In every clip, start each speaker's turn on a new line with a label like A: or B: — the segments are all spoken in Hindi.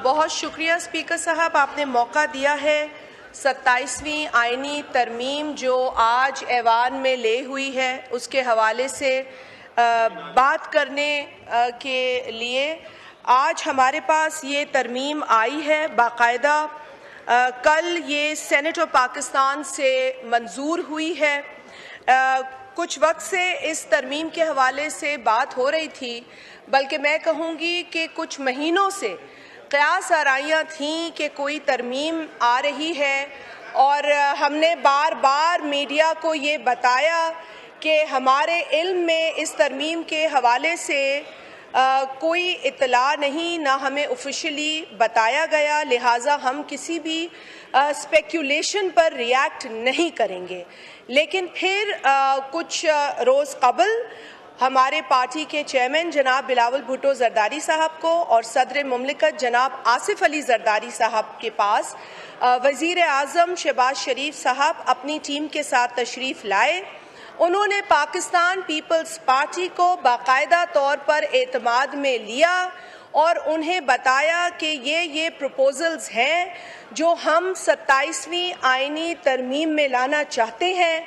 A: बहुत शुक्रिया स्पीकर साहब, आपने मौका दिया है। 27वीं आईनी तरमीम जो आज ऐवान में ले हुई है उसके हवाले से बात करने के लिए आज हमारे पास ये तरमीम आई है बाकायदा। कल ये सेनेट ऑफ पाकिस्तान से मंजूर हुई है। कुछ वक्त से इस तरमीम के हवाले से बात हो रही थी, बल्कि मैं कहूँगी कि कुछ महीनों से क़यास आराइयाँ थीं कि कोई तरमीम आ रही है, और हमने बार बार मीडिया को ये बताया कि हमारे इल्म में इस तरमीम के हवाले से कोई इत्तला नहीं, ना हमें ऑफिशियली बताया गया, लिहाजा हम किसी भी स्पेक्यूलेशन पर रिएक्ट नहीं करेंगे। लेकिन फिर कुछ रोज़ कबल हमारे पार्टी के चेयरमैन जनाब बिलावल भुट्टो जरदारी साहब को और सदर मुमलिकत जनाब आसिफ अली जरदारी साहब के पास वज़ीर आज़म शहबाज शरीफ साहब अपनी टीम के साथ तशरीफ़ लाए। उन्होंने पाकिस्तान पीपल्स पार्टी को बाकायदा तौर पर एतमाद में लिया और उन्हें बताया कि ये प्रपोजल्स हैं जो हम 27वीं आईनी तरमीम में लाना चाहते हैं।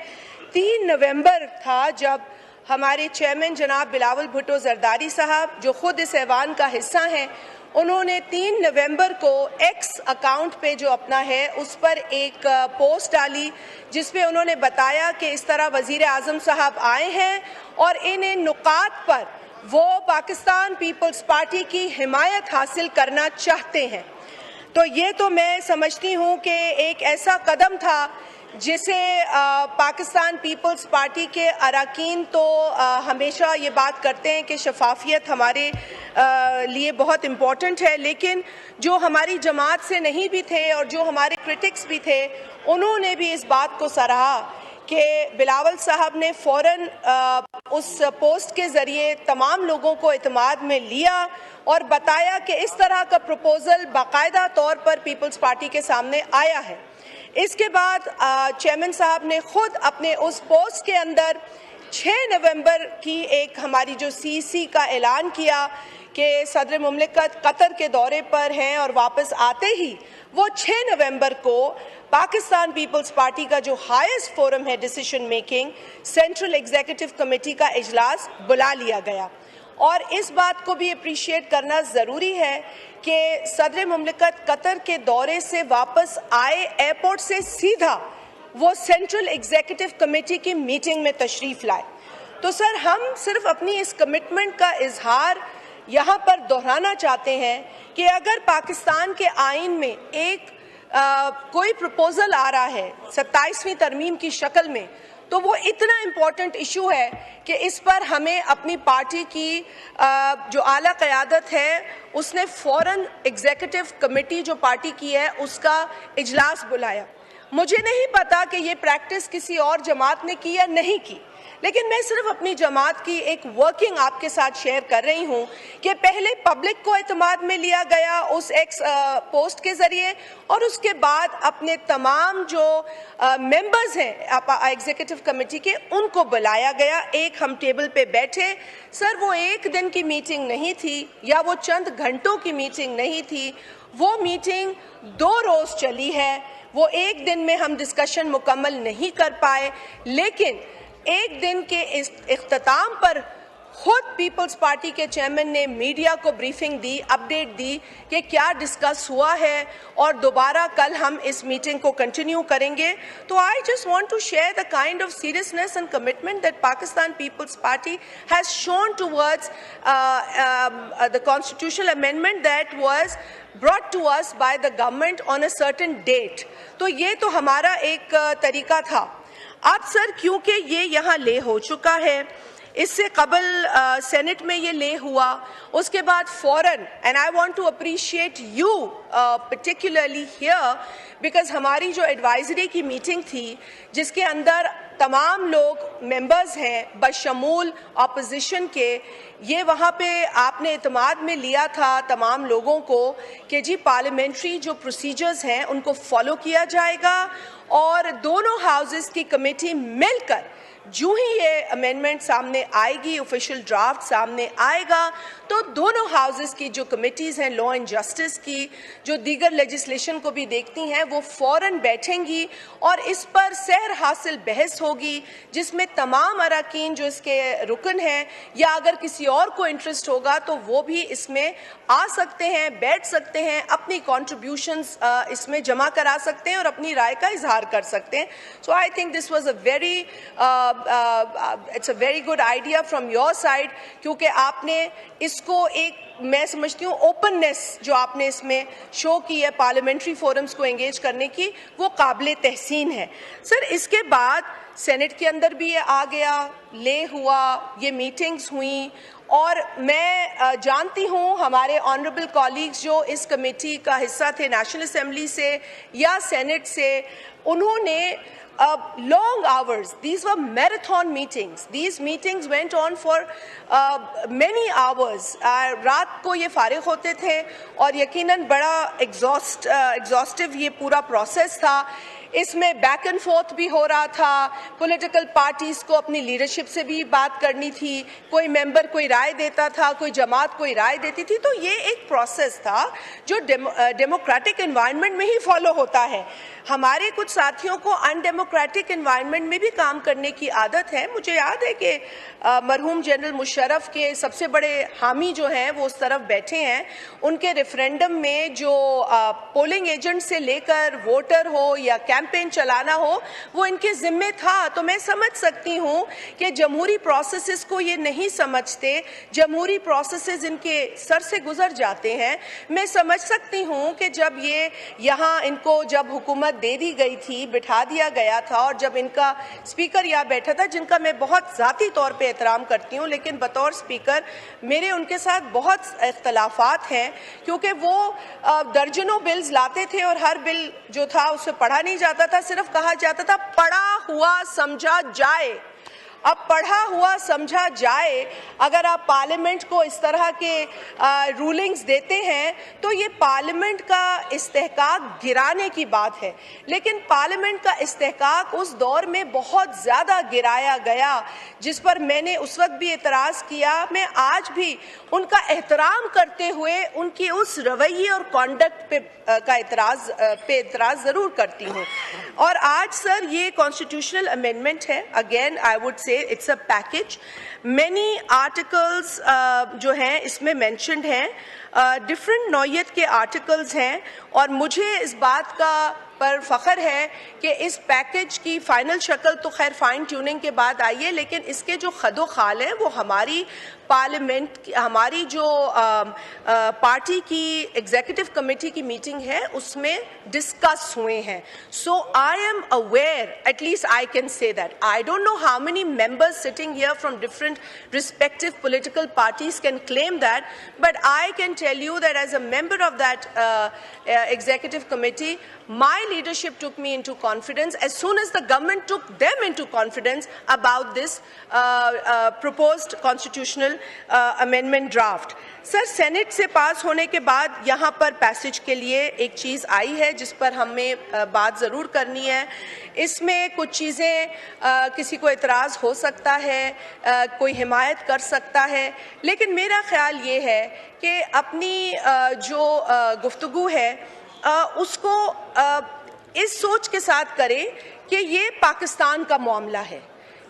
A: 3 नवंबर था जब हमारे चेयरमैन जनाब बिलावल भुट्टो जरदारी साहब, जो खुद इस ऐवान का हिस्सा हैं, उन्होंने 3 नवंबर को एक्स अकाउंट पे जो अपना है उस पर एक पोस्ट डाली जिसपे उन्होंने बताया कि इस तरह वज़ीर आज़म साहब आए हैं और इन नुकात पर वो पाकिस्तान पीपल्स पार्टी की हिमायत हासिल करना चाहते हैं। तो ये तो मैं समझती हूँ कि एक ऐसा कदम था जिसे पाकिस्तान पीपल्स पार्टी के अरकान तो हमेशा ये बात करते हैं कि शफाफियत हमारे लिए बहुत इम्पॉर्टेंट है, लेकिन जो हमारी जमात से नहीं भी थे और जो हमारे क्रिटिक्स भी थे, उन्होंने भी इस बात को सराहा कि बिलावल साहब ने फ़ौरन उस पोस्ट के ज़रिए तमाम लोगों को एतमाद में लिया और बताया कि इस तरह का प्रपोज़ल बाकायदा तौर पर पीपल्स पार्टी के सामने आया है। इसके बाद चेयरमैन साहब ने खुद अपने उस पोस्ट के अंदर 6 नवंबर की एक हमारी जो सीसी का ऐलान किया कि सदर मुमलिकत कतर के दौरे पर हैं और वापस आते ही वो 6 नवंबर को पाकिस्तान पीपल्स पार्टी का जो हाईएस्ट फोरम है decision making, central executive committee का इजलास बुला लिया गया। और इस बात को भी अप्रिशिएट करना ज़रूरी है कि सदर मुमलिकत कतर के दौरे से वापस आए, एयरपोर्ट से सीधा वो सेंट्रल एग्जीक्यूटिव कमेटी की मीटिंग में तशरीफ़ लाए। तो सर, हम सिर्फ अपनी इस कमिटमेंट का इजहार यहाँ पर दोहराना चाहते हैं कि अगर पाकिस्तान के आइन में एक कोई प्रपोज़ल आ रहा है 27वीं तरमीम की शक्ल में, तो वो इतना इम्पॉर्टेंट इशू है कि इस पर हमें अपनी पार्टी की जो आला क़यादत है उसने फ़ौरन एग्जीक्यूटिव कमेटी जो पार्टी की है उसका इजलास बुलाया। मुझे नहीं पता कि ये प्रैक्टिस किसी और जमात ने की या नहीं की, लेकिन मैं सिर्फ अपनी जमात की एक वर्किंग आपके साथ शेयर कर रही हूँ कि पहले पब्लिक को एतमाद में लिया गया उस एक्स पोस्ट के ज़रिए, और उसके बाद अपने तमाम जो मेंबर्स हैं एग्जीक्यूटिव कमेटी के उनको बुलाया गया। एक हम टेबल पे बैठे। सर, वो एक दिन की मीटिंग नहीं थी या वो चंद घंटों की मीटिंग नहीं थी, वो मीटिंग 2 रोज़ चली है। वो एक दिन में हम डिस्कशन मुकम्मल नहीं कर पाए, लेकिन एक दिन के इस इख्तिताम पर खुद पीपल्स पार्टी के चेयरमैन ने मीडिया को ब्रीफिंग दी, अपडेट दी कि क्या डिस्कस हुआ है, और दोबारा कल हम इस मीटिंग को कंटिन्यू करेंगे। तो I just want to share the kind of seriousness and commitment that Pakistan Peoples Party has shown towards the constitutional amendment that was brought to us by the government on a certain date। तो ये तो हमारा एक तरीका था। अब सर, क्योंकि ये यहाँ ले हो चुका है, इससे कबल सेनेट में ये ले हुआ, उसके बाद फ़ौरन, and I want to appreciate you particularly here because हमारी जो एडवाइजरी की मीटिंग थी जिसके अंदर तमाम लोग मेंबर्स हैं बशमूल अपोजिशन के, ये वहाँ पे आपने इत्माद में लिया था तमाम लोगों को कि जी पार्लियामेंट्री जो प्रोसीजर्स हैं उनको फॉलो किया जाएगा और दोनों हाउसेस की कमेटी मिलकर जो ही ये अमेंडमेंट सामने आएगी, ऑफिशियल ड्राफ्ट सामने आएगा, तो दोनों हाउसेस की जो कमिटीज़ हैं लॉ एंड जस्टिस की, जो दीगर लेजिस्लेशन को भी देखती हैं, वो फ़ौरन बैठेंगी और इस पर सहर हासिल बहस होगी, जिसमें तमाम अरकान जो इसके रुकन हैं या अगर किसी और को इंटरेस्ट होगा तो वो भी इसमें आ सकते हैं, बैठ सकते हैं, अपनी कॉन्ट्रीब्यूशंस इसमें जमा करा सकते हैं और अपनी राय का इजहार कर सकते हैं. So I think this was it's a very good idea from your side, क्योंकि आपने इसको एक, मैं समझती हूँ, ओपननेस जो आपने इसमें शो की है पार्लियामेंट्री फोरम्स को एंगेज करने की, वो काबिल तहसीन है. सर, इसके बाद सेनेट के अंदर भी ये आ गया, ले हुआ, ये मीटिंग्स हुई और मैं जानती हूँ हमारे ऑनरेबल कॉलीग्स जो इस कमेटी का हिस्सा थे नेशनल असेंबली से या सेनेट से, उन्होंने long hours, these were marathon meetings, these meetings went on for many hours. रात को ये फारिग होते थे और यकीनन बड़ा एग्जॉस्टिव ये पूरा प्रोसेस था. इसमें बैक एंड फोर्थ भी हो रहा था, पॉलिटिकल पार्टीज को अपनी लीडरशिप से भी बात करनी थी, कोई मेंबर कोई राय देता था, कोई जमात कोई राय देती थी. तो ये एक प्रोसेस था जो डेमोक्रेटिक एनवायरनमेंट में ही फॉलो होता है. हमारे कुछ साथियों को अनडेमोक्रेटिक एनवायरनमेंट में भी काम करने की आदत है. मुझे याद है कि मरहूम जनरल मुशर्रफ के सबसे बड़े हामी जो हैं वो उस तरफ बैठे हैं. उनके रेफरेंडम में जो पोलिंग एजेंट से लेकर वोटर हो या कैंपेन चलाना हो, वो इनके जिम्मे था. तो मैं समझ सकती हूँ कि जमहूरी प्रोसेसेस को ये नहीं समझते, जमहूरी प्रोसेसेस इनके सर से गुजर जाते हैं. मैं समझ सकती हूँ कि जब ये यहाँ इनको जब हुकूमत दे दी गई थी, बिठा दिया गया था और जब इनका स्पीकर यहाँ बैठा था, जिनका मैं बहुत ज़ाती तौर पे एहतराम करती हूँ, लेकिन बतौर स्पीकर मेरे उनके साथ बहुत इख्तलाफात हैं, क्योंकि वो दर्जनों बिल्स लाते थे और हर बिल जो था उसे पढ़ा नहीं जाता था, सिर्फ कहा जाता था पढ़ा हुआ समझा जाए. अब पढ़ा हुआ समझा जाए, अगर आप पार्लियामेंट को इस तरह के रूलिंग्स देते हैं तो ये पार्लियामेंट का इस्तेहकाक गिराने की बात है. लेकिन पार्लियामेंट का इस्तेहकाक उस दौर में बहुत ज़्यादा गिराया गया, जिस पर मैंने उस वक्त भी एतराज़ किया. मैं आज भी उनका एहतराम करते हुए उनकी उस रवैये और कॉन्डक्ट पे एतराज़ ज़रूर करती हूँ. और आज सर ये कॉन्स्टिट्यूशनल अमेंडमेंट है. Again I would say it's a package. Many articles जो हैं इसमें मेंशन्ड हैं, डिफरेंट नौयत के आर्टिकल्स हैं और मुझे इस बात का पर फ़ख्र है कि इस पैकेज की फ़ाइनल शक्ल तो खैर फाइन ट्यूनिंग के बाद आई है, लेकिन इसके जो खदो खाल हैं वो हमारी पार्लियामेंट, हमारी जो पार्टी की एग्जीक्यूटिव कमेटी की मीटिंग है उसमें डिस्कस हुए हैं. So I am aware, at least I can say that. I don't know how many members sitting here from different respective political parties can claim that, but I can tell you that as a member of that executive committee, my leadership took me into confidence as soon as the government took them into confidence about this proposed constitutional amendment draft. Sir, senate से पास होने के बाद यहाँ पर पैसेज के लिए एक चीज़ आई है जिस पर हमें बात ज़रूर करनी है. इसमें कुछ चीज़ें किसी को एतराज़ हो सकता है, कोई हिमायत कर सकता है, लेकिन मेरा ख्याल ये है कि अपनी जो गुफ्तगू है उसको इस सोच के साथ करें कि ये पाकिस्तान का मामला है,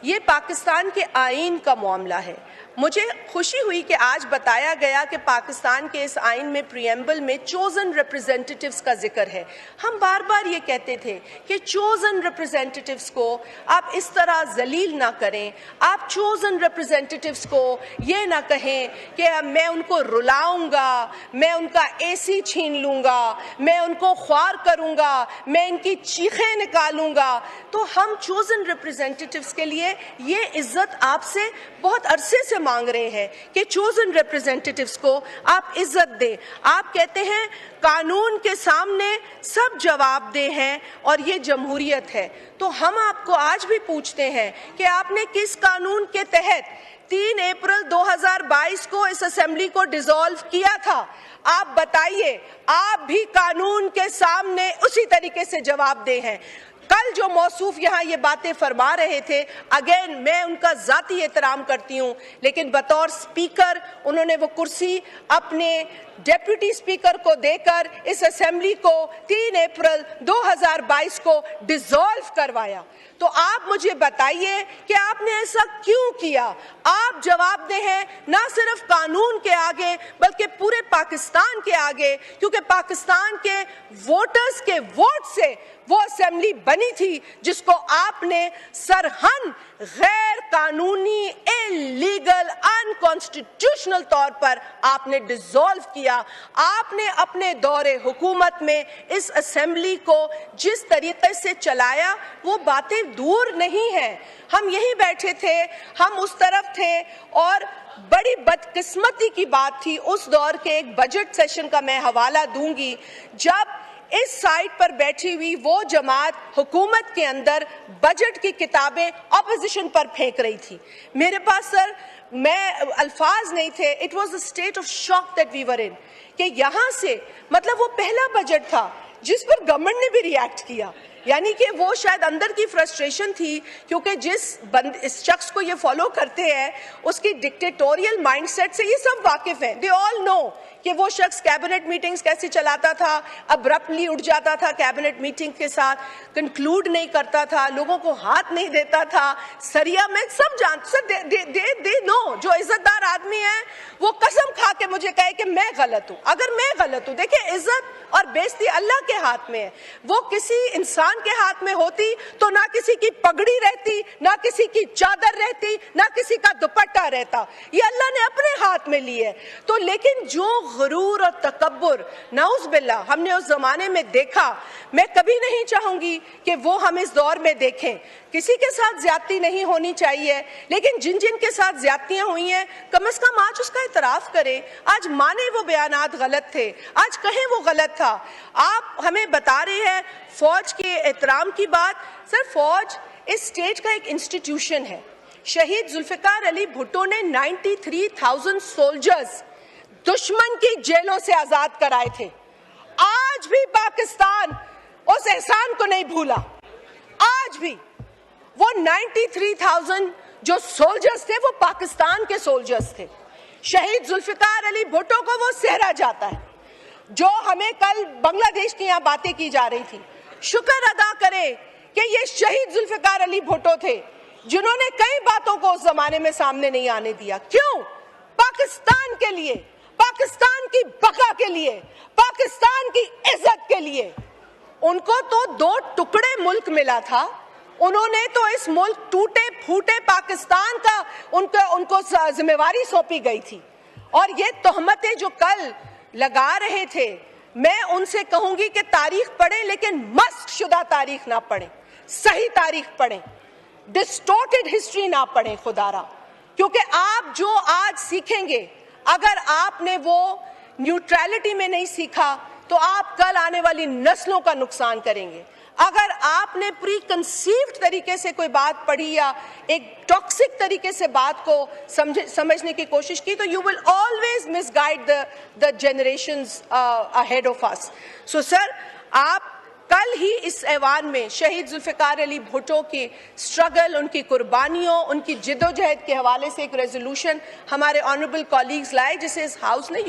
A: ये पाकिस्तान के आईन का मामला है. मुझे खुशी हुई कि आज बताया गया कि पाकिस्तान के इस आइन में प्रीएम्बल में चोजन रिप्रेजेंटेटिव्स का जिक्र है. हम बार बार ये कहते थे कि चोजन रिप्रेजेंटेटिव्स को आप इस तरह जलील ना करें. आप चोजन रिप्रेजेंटेटिव्स को ये ना कहें कि मैं उनको रुलाऊंगा, मैं उनका एसी छीन लूंगा, मैं उनको ख्वार करूंगा, मैं इनकी चीखें निकालूंगा. तो हम चोजन रिप्रेजेंटेटिव्स के लिए ये इज्जत आपसे बहुत अरसे से मांग रहे हैं कि चोजन रिप्रेजेंटेटिव्स को आप इज्जत दें. आप कहते हैं कानून के सामने सब जवाबदेह हैं और ये जमहूरियत है. तो हम आपको आज भी पूछते हैं कि आपने किस कानून के तहत 3 अप्रैल 2022 को इस असेंबली को डिसॉल्व किया था? आप बताइए. आप भी कानून के सामने उसी तरीके से जवाबदेह हैं. कल जो मौसूफ यहाँ ये बातें फरमा रहे थे, अगेन मैं उनका जाती एहतराम करती हूँ, लेकिन बतौर स्पीकर उन्होंने वो कुर्सी अपने डेप्यूटी स्पीकर को देकर इस असेंबली को 3 अप्रैल 2022 को डिसॉल्व करवाया। तो आप मुझे बताइए कि आपने ऐसा क्यों किया? आप जवाबदेह हैं ना सिर्फ कानून के आगे बल्कि पूरे पाकिस्तान के आगे, क्योंकि पाकिस्तान के वोटर्स के वोट से वो असेंबली बनी थी जिसको आपने सरहन गैर कानूनी, इलीगल, अनकॉन्स्टिट्यूशनल तौर पर आपने डिसॉल्व किया। आपने अपने दौरे हुकूमत में इस असेंबली को जिस तरीके से चलाया वो बातें दूर नहीं है। हम यहीं बैठे थे, हम उस तरफ थे, और बड़ी बदकिस्मती की बात थी उस दौर के एक बजट सेशन का मैं हवाला दूंगी, जब इस साइड पर बैठी हुई वो जमात हुकूमत के अंदर बजट की किताबें ऑपोजिशन पर फेंक रही थी। मेरे पास सर मैं अल्फाज नहीं थे। It was a state of shock that we were in, कि यहाँ से मतलब वो पहला बजट था जिस पर गवर्नमेंट ने भी रिएक्ट किया, यानी कि वो शायद अंदर की फ्रस्ट्रेशन थी, क्योंकि इस शख्स को ये फॉलो करते हैं उसकी डिक्टेटोरियल माइंडसेट से ये सब वाकिफ हैं। दे ऑल नो कि वो शख्स कैबिनेट मीटिंग्स कैसे चलाता था, अब्रप्टली उठ जाता था कैबिनेट मीटिंग के साथ, कंक्लूड नहीं करता था, लोगों को हाथ नहीं देता था, सरिया में सब जानते। दे नो, जो इज्जतदार आदमी है वो कसम खा के मुझे कहे कि मैं गलत हूँ। अगर मैं गलत हूँ, देखिए इज्जत और बेइज्जती अल्लाह के हाथ में है। वो किसी इंसान के हाथ में होती तो ना किसी की पगड़ी रहती, ना किसी की चादर रहती, ना किसी का दुपट्टा रहता। ये अल्लाह ने अपने हाथ में ली है। तो लेकिन जो गुरूर और तकब्बुर नाउज़ बिल्लाह हमने उस जमाने में देखा, मैं कभी नहीं चाहूंगी कि वो हम इस दौर में देखें। किसी के साथ ज्यादती नहीं होनी चाहिए, लेकिन जिन जिन के साथ ज्यादतियां हुई हैं कम से कम आज उसका इतराफ करें। आज माने वो बयानात गलत थे, आज कहें वो गलत था। आप हमें बता रहे हैं फौज के एहतराम की बात। सर, फौज इस स्टेट का एक इंस्टीट्यूशन है। शहीद जुल्फिकार अली भुट्टो ने 93,000 सोल्जर्स दुश्मन की जेलों से आजाद कराए थे। आज भी पाकिस्तान उस एहसान को नहीं भूला। आज भी वो 93,000 जो सोल्जर्स थे वो पाकिस्तान के सोल्जर्स थे। शहीद जुल्फिकार अली भुट्टो को वो सहरा जाता है। जो हमें कल बांग्लादेश की यहाँ बातें की जा रही थी, शुक्र अदा करें कि ये शहीद जुल्फिकार अली भुट्टो थे जिन्होंने कई बातों को उस जमाने में सामने नहीं आने दिया। क्यों? पाकिस्तान के लिए, पाकिस्तान की बका के लिए, पाकिस्तान की इज्जत के लिए। उनको तो 2 टुकड़े मुल्क मिला था, उन्होंने तो इस मुल्क टूटे फूटे पाकिस्तान का उनको जिम्मेवारी सौंपी गई थी। और ये तोहमतें जो कल लगा रहे थे, मैं उनसे कहूंगी कि तारीख पढ़ें, लेकिन मस्क शुदा तारीख ना पढ़ें, सही तारीख पढ़ें, डिस्टोर्टेड हिस्ट्री ना पढ़ें खुदारा। क्योंकि आप जो आज सीखेंगे, अगर आपने वो न्यूट्रलिटी में नहीं सीखा तो आप कल आने वाली नस्लों का नुकसान करेंगे। अगर आपने प्री कंसीव्ड तरीके से कोई बात पढ़ी या एक टॉक्सिक तरीके से बात को समझने की कोशिश की, तो you will always misguide the generations ahead of us. So sir, आप कल ही इस ऐवान में शहीद जुल्फिकार अली भुट्टो की स्ट्रगल, उनकी कुर्बानियों, उनकी जिद्दोजहद के हवाले से एक रेजोल्यूशन हमारे ऑनरेबल कॉलीग्स लाए, जिसे इस हाउस ने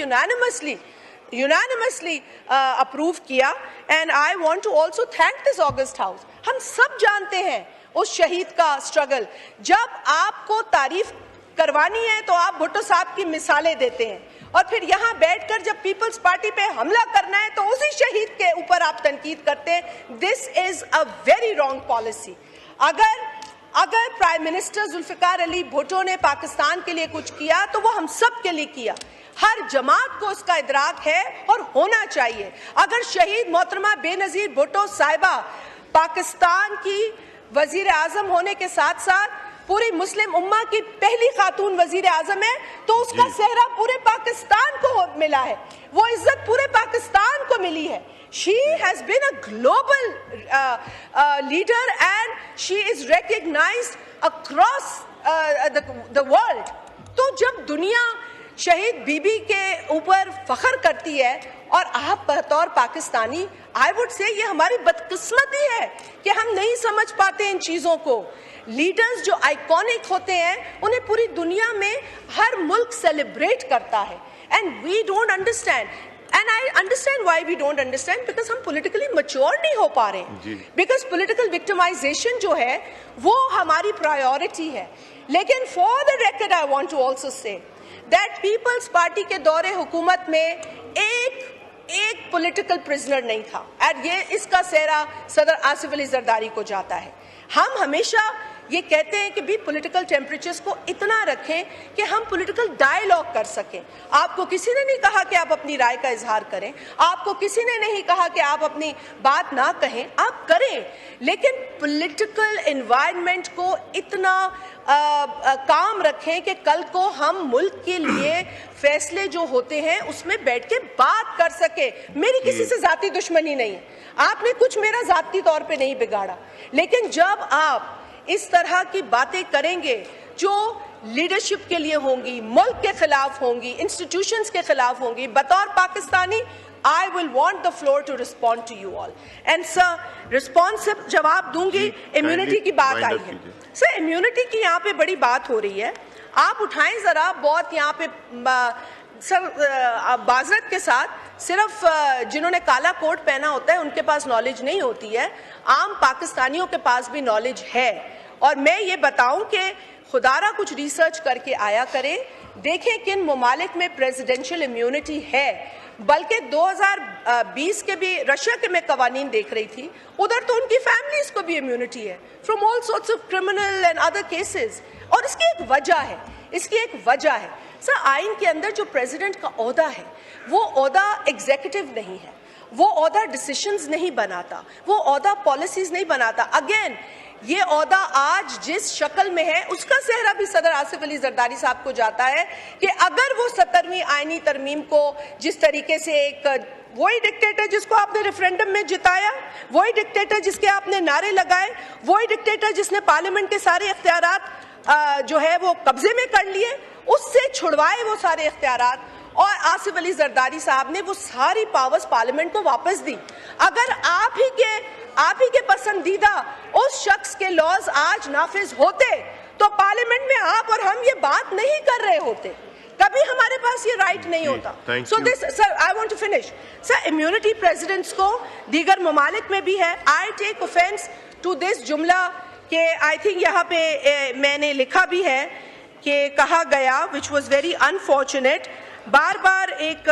A: यूनानिमसली अप्रूव किया। And I want to also thank this august house. हम सब जानते हैं उस शहीद का स्ट्रगल। जब आपको तारीफ करवानी है तो आप भुट्टो साहब की मिसालें देते हैं, और फिर यहाँ बैठकर जब पीपल्स पार्टी पे हमला करना है तो उसी शहीद के ऊपर आप तनकीद करते हैं। This is a very wrong policy. अगर प्राइम मिनिस्टर जुल्फिकार अली भुट्टो ने पाकिस्तान के लिए कुछ किया तो वो हम सब के लिए किया। हर जमात को उसका इदराक है और होना चाहिए। अगर शहीद मोहतरमा बेनजीर भुट्टो साहिबा पाकिस्तान की वजीर आजम होने के साथ साथ पूरी मुस्लिम उम्मा की पहली खातून वजीर आजम है, तो उसका सेहरा पूरे पाकिस्तान को मिला है, वो इज्जत पूरे पाकिस्तान को मिली है। She has been a global leader and she is recognized across the world. तो जब दुनिया शहीद बीबी के ऊपर फख्र करती है, और आप बतौर पाकिस्तानी आई वुड से ये हमारी बदकिस्मती है कि हम नहीं समझ पाते इन चीज़ों को। लीडर्स जो आइकॉनिक होते हैं उन्हें पूरी दुनिया में हर मुल्क सेलिब्रेट करता है, and we don't understand. And I understand why we don't understand, because हम पॉलिटिकली मैच्योर नहीं हो पा रहे हैं, बिकॉज पॉलिटिकल विक्टिमाइजेशन जो है वो हमारी प्रायोरिटी है। लेकिन for the record I want to also say that Peoples Party के दौरे हुकूमत में एक पॉलिटिकल प्रिजनर नहीं था, और ये इसका सेहरा सदर आसिफ अली जरदारी को जाता है। हम हमेशा ये कहते हैं कि भी पॉलिटिकल टेम्परेचर्स को इतना रखें कि हम पॉलिटिकल डायलॉग कर सकें। आपको किसी ने नहीं कहा कि आप अपनी राय का इजहार करें, आपको किसी ने नहीं कहा कि आप अपनी बात ना कहें, आप करें, लेकिन पॉलिटिकल एनवायरनमेंट को इतना काम रखें कि कल को हम मुल्क के लिए फैसले जो होते हैं उसमें बैठ के बात कर सके। मेरी किसी से जाती दुश्मनी नहीं है, आपने कुछ मेरा जाती तौर पे नहीं बिगाड़ा, लेकिन जब आप इस तरह की बातें करेंगे जो लीडरशिप के लिए होंगी, मुल्क के खिलाफ होंगी, इंस्टीट्यूशंस के खिलाफ होंगी, बतौर Pakistani I will want the floor to respond to you all. And sir, responsive जवाब दूंगी। इम्यूनिटी की बात आई है सर, इम्यूनिटी की यहाँ पे बड़ी बात हो रही है, आप उठाएं जरा। बहुत यहाँ पे सर बाज़रत के साथ सिर्फ जिन्होंने काला कोट पहना होता है उनके पास नॉलेज नहीं होती है, आम पाकिस्तानियों के पास भी नॉलेज है। और मैं ये बताऊं कि खुदारा कुछ रिसर्च करके आया करें, देखें किन ममालिक में प्रेसिडेंशियल इम्यूनिटी है। बल्कि 2020 के भी रशिया के मैं कवानीन देख रही थी, उधर तो उनकी फैमिलीज को भी इम्यूनिटी है from all sorts of criminal and other cases. और इसकी एक वजह है, सर आइन के अंदर जो प्रेसिडेंट का ओहदा है वो ओहदा एग्जीक्यूटिव नहीं है, वो ओहदा डिसीजंस नहीं बनाता, वो ओहदा पॉलिसीज नहीं बनाता। अगेन ये ओहदा आज जिस शक्ल में है उसका सेहरा भी सदर आसिफ अली जरदारी साहब को जाता है कि अगर वो 17वीं आईनी तरमीम को जिस तरीके से वही डिक्टेटर जिसको आपने रेफरेंडम में जिताया, वही डिक्टेटर जिसके आपने नारे लगाए, वही डिक्टेटर जिसने पार्लियामेंट के सारे इख्तियारात जो है वो कब्जे में कर लिए, उससे छुड़वाए वो सारे इख्तियारात, और आसिफ अली जरदारी साहब ने वो सारी पावर्स पार्लियामेंट को वापस दी। अगर आप ही के पसंदीदा उस शख्स के लॉज आज नाफिज होते तो पार्लियामेंट में आप और हम ये बात नहीं कर रहे होते, कभी हमारे पास ये राइट नहीं होता। So this sir I want to finish sir, immunity presidents को दीगर ममालिक में भी है। I take offence to this जुमला कि आई थिंक यहाँ पे मैंने लिखा भी है कि कहा गया विच वॉज वेरी अनफॉर्चुनेट, बार बार एक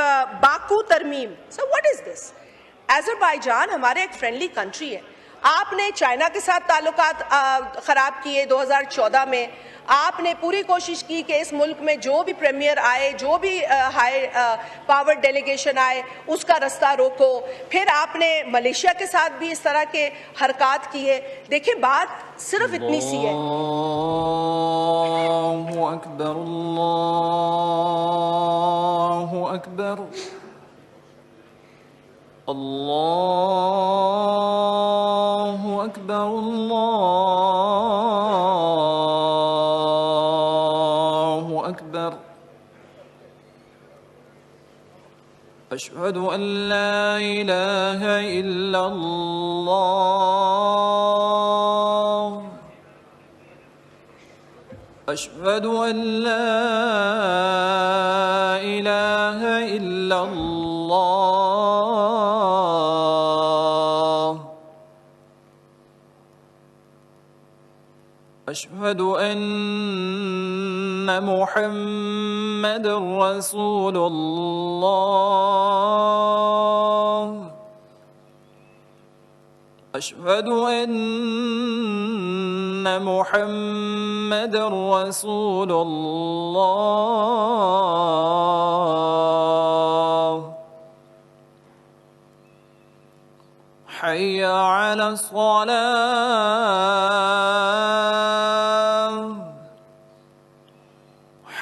A: बाकू तरमीम। Sir what is this? Azerbaijan हमारे एक फ्रेंडली कंट्री है, आपने चाइना के साथ ताल्लुकात खराब किए 2014 में, आपने पूरी कोशिश की कि इस मुल्क में जो भी प्रीमियर आए, जो भी हाई पावर डेलीगेशन आए उसका रास्ता रोको, फिर आपने मलेशिया के साथ भी इस तरह के हरकत किए। देखिए बात सिर्फ इतनी सी है।
B: अल्लाहु अकबर, अल्लाहु अकबर, अल्लाहु अकबर, अल्लाहु अकबर। अशहदु अन ला इलाहा इल्लल्लाह, अशहदु अन ला इलाहा इल्लल्लाह, अशहदु अन्ना मुहम्मदर रसूलुल्लाह, अशहदु अन्ना मुहम्मदर रसूलुल्लाह। हय्य अला स्सलाह,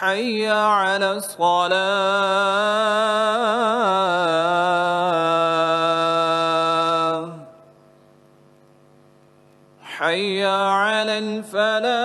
B: हय्य अला स्सलाह, हय्य अलल फलाह।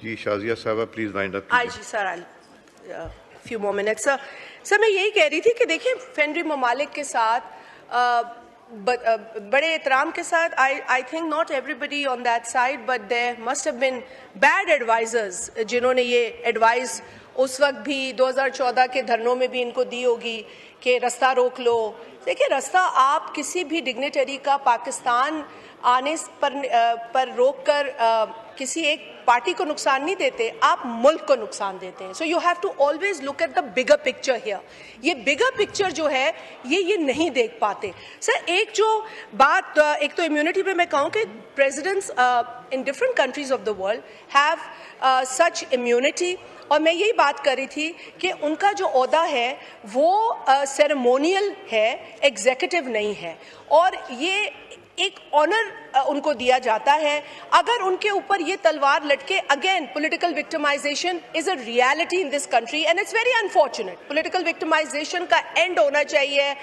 C: जी शाजिया साहबा प्लीज वाइंड अप.
A: जी sir, few more minutes sir. Sir मैं यही कह रही थी कि देखिए फेंड्री ममालिक के साथ बड़े एहतराम के साथ I think not everybody on that side but there must have been bad advisers जिन्होंने ये एडवाइस उस वक्त भी 2014 के धरनों में भी इनको दी होगी कि रास्ता रोक लो. देखिए रास्ता आप किसी भी डिग्निटरी का पाकिस्तान आने पर रोक कर किसी एक पार्टी को नुकसान नहीं देते, आप मुल्क को नुकसान देते हैं. So you have to always look at the bigger picture here. ये बिगर पिक्चर जो है ये नहीं देख पाते. सर एक जो बात, एक तो इम्यूनिटी पे मैं कहूँ कि presidents in different countries of the world have such immunity. और मैं यही बात कर रही थी कि उनका जो ओहदा है वो सेरेमोनियल है, एग्जीक्यूटिव नहीं है. और ये एक ऑनर उनको दिया जाता है. अगर उनके ऊपर ये तलवार लटके, again political victimisation is a reality in this country and it's very unfortunate. Political victimisation का एंड होना चाहिए.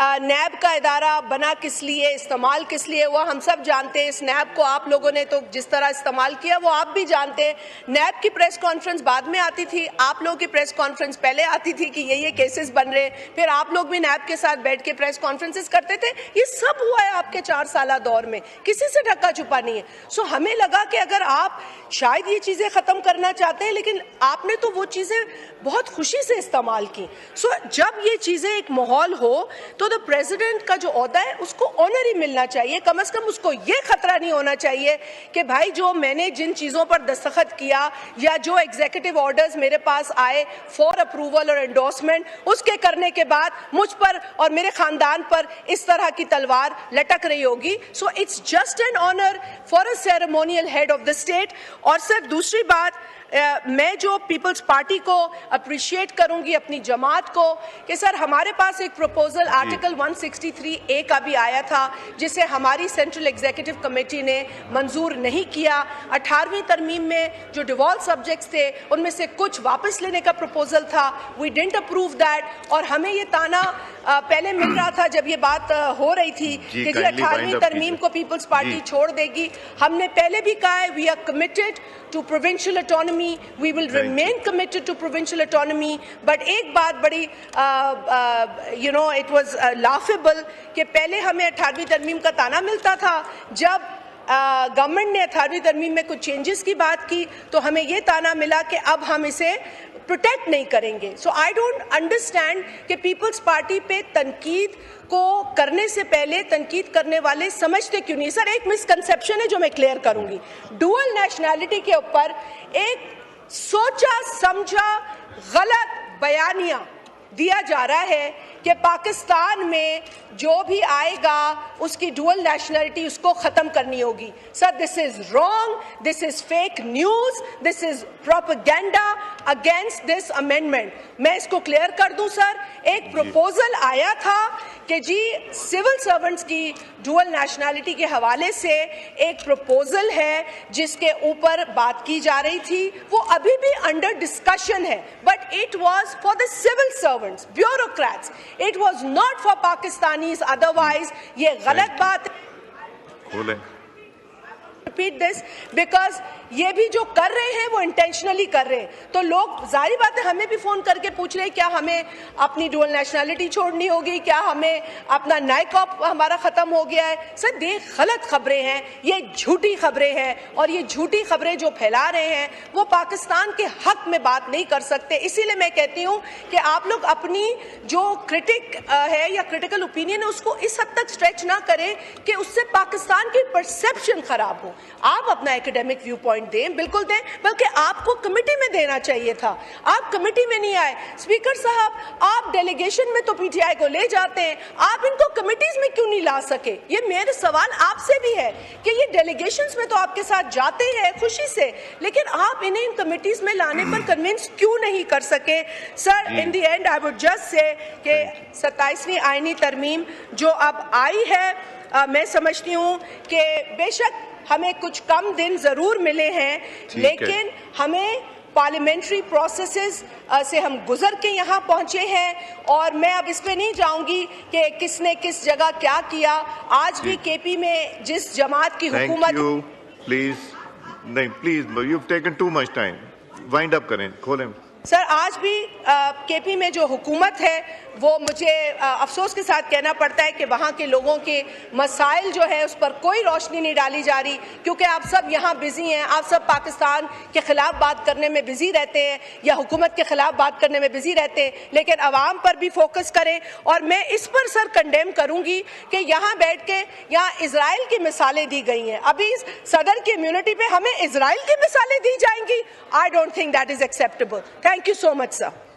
A: नैब का इदारा बना किस लिए, इस्तेमाल किस लिए, वो हम सब जानते हैं. इस नैब को आप लोगों ने तो जिस तरह इस्तेमाल किया वो आप भी जानते हैं. नैब की प्रेस कॉन्फ्रेंस बाद में आती थी, आप लोगों की प्रेस कॉन्फ्रेंस पहले आती थी कि ये केसेस बन रहे, फिर आप लोग भी नैब के साथ बैठ के प्रेस कॉन्फ्रेंसेस करते थे. ये सब हुआ है आपके 4 साल दौर में, किसी से ढका छुपा नहीं है. सो हमें लगा कि अगर आप शायद ये चीजें खत्म करना चाहते हैं, लेकिन आपने तो वो चीजें बहुत खुशी से इस्तेमाल की. सो जब ये चीजें एक माहौल हो तो द प्रेसिडेंट का जो ओहदा है उसको ऑनर ही मिलना चाहिए. कम से कम उसको ये खतरा नहीं होना चाहिए कि भाई जो मैंने जिन चीजों पर दस्तखत किया या जो एग्जीक्यूटिव ऑर्डर्स मेरे पास आए फॉर अप्रूवल और एंडोर्समेंट, उसके करने के बाद मुझ पर और मेरे खानदान पर इस तरह की तलवार लटक रही होगी. So it's just an honour for a ceremonial head of the state. और सर दूसरी बात, मैं जो पीपल्स पार्टी को अप्रिशिएट करूंगी, अपनी जमात को, कि सर हमारे पास एक प्रपोजल आर्टिकल 163A का भी आया था जिसे हमारी सेंट्रल एग्जीक्यूटिव कमेटी ने मंजूर नहीं किया. 18वीं तरमीम में जो डिवॉल्व सब्जेक्ट्स थे उनमें से कुछ वापस लेने का प्रपोजल था. We didn't approve that. और हमें ये ताना पहले मिल रहा था जब ये बात हो रही थी कि जी 18वीं तरमीम को पीपल्स पार्टी छोड़ देगी. हमने पहले भी कहा है we are committed to provincial autonomy, we will remain committed to provincial autonomy. But एक बात बड़ी it was laughable कि पहले हमें 18वीं तरमीम का ताना मिलता था, जब गवर्नमेंट ने 18वीं तरमीम में कुछ चेंजेस की बात की तो हमें ये ताना मिला कि अब हम इसे प्रोटेक्ट नहीं करेंगे. सो आई डोंट अंडरस्टैंड कि पीपल्स पार्टी पे तनकीद को करने से पहले तनकीद करने वाले समझते क्यों नहीं. सर एक मिसकंसेप्शन है जो मैं क्लियर करूंगी. डुअल नेशनैलिटी के ऊपर एक सोचा समझा गलत बयानिया दिया जा रहा है कि पाकिस्तान में जो भी आएगा उसकी डुअल नेशनलिटी उसको खत्म करनी होगी. Sir this is wrong, this is fake news, this is propaganda against this amendment. मैं इसको क्लियर कर दूं सर, एक प्रपोजल आया था कि जी सिविल सर्वेंट्स की डुअल नेशनलिटी के हवाले से एक प्रपोजल है जिसके ऊपर बात की जा रही थी, वो अभी भी अंडर डिस्कशन है. But it was for the civil servants, bureaucrats. It was not for Pakistanis. Otherwise, ये गलत बात है. Repeat this because ये भी जो कर रहे हैं वो इंटेंशनली कर रहे हैं. तो लोग जाहिर बात है हमें भी फोन करके पूछ रहे हैं क्या हमें अपनी डुअल नेशनलिटी छोड़नी होगी, क्या हमें अपना नाइकॉप हमारा खत्म हो गया है. सर ये गलत खबरें हैं, ये झूठी खबरें हैं और ये झूठी खबरें जो फैला रहे हैं वो पाकिस्तान के हक में बात नहीं कर सकते. इसीलिए मैं कहती हूँ कि आप लोग अपनी जो क्रिटिक है या क्रिटिकल ओपिनियन है उसको इस हद तक स्ट्रेच ना करें कि उससे पाकिस्तान की परसेप्शन खराब हो. आप अपना एकेडमिक व्यू पॉइंट दें, बिल्कुल दें, बल्कि आपको कमेटी में देना चाहिए था। आप कमेटी में नहीं आए। स्पीकर साहब, आप डेलीगेशन में तो पीटीआई को ले जाते हैं, आप इनको कमेटीज में क्यों नहीं ला सके? ये मेरे सवाल आपसे भी है कि ये डेलीगेशंस में तो आपके साथ जाते हैं खुशी से, लेकिन आप इन्हें इन कमेटीज में लाने पर कन्विंस क्यों नहीं कर सके? Sir, in the and I would just say कि 27वीं आईनी तरमीम जो अब आई है, मैं समझती हूँ कि बेशक हमें कुछ कम दिन जरूर मिले हैं, लेकिन हमें पार्लियामेंट्री प्रोसेसेस से हम गुजर के यहाँ पहुँचे हैं और मैं अब इस पे नहीं जाऊंगी कि किसने किस जगह क्या किया। आज भी केपी में जिस जमात की हुकूमत,
C: प्लीज नहीं, please you taken too much time, wind up करें, खोलें।
A: सर, आज भी केपी में जो हुकूमत है वो मुझे अफसोस के साथ कहना पड़ता है कि वहाँ के लोगों के मसाइल जो है उस पर कोई रोशनी नहीं डाली जा रही, क्योंकि आप सब यहाँ बिजी हैं, आप सब पाकिस्तान के खिलाफ बात करने में बिजी रहते हैं या हुकूमत के खिलाफ बात करने में बिजी रहते हैं, लेकिन अवाम पर भी फोकस करें। और मैं इस पर सर कंडेम करूंगी कि यहाँ बैठ के यहाँ इजराइल की मिसालें दी गई हैं, अभी सदर की इम्यूनिटी पे हमें इजराइल की मिसालें दी जाएंगी। I don't think that is acceptable. Thank you so much sir.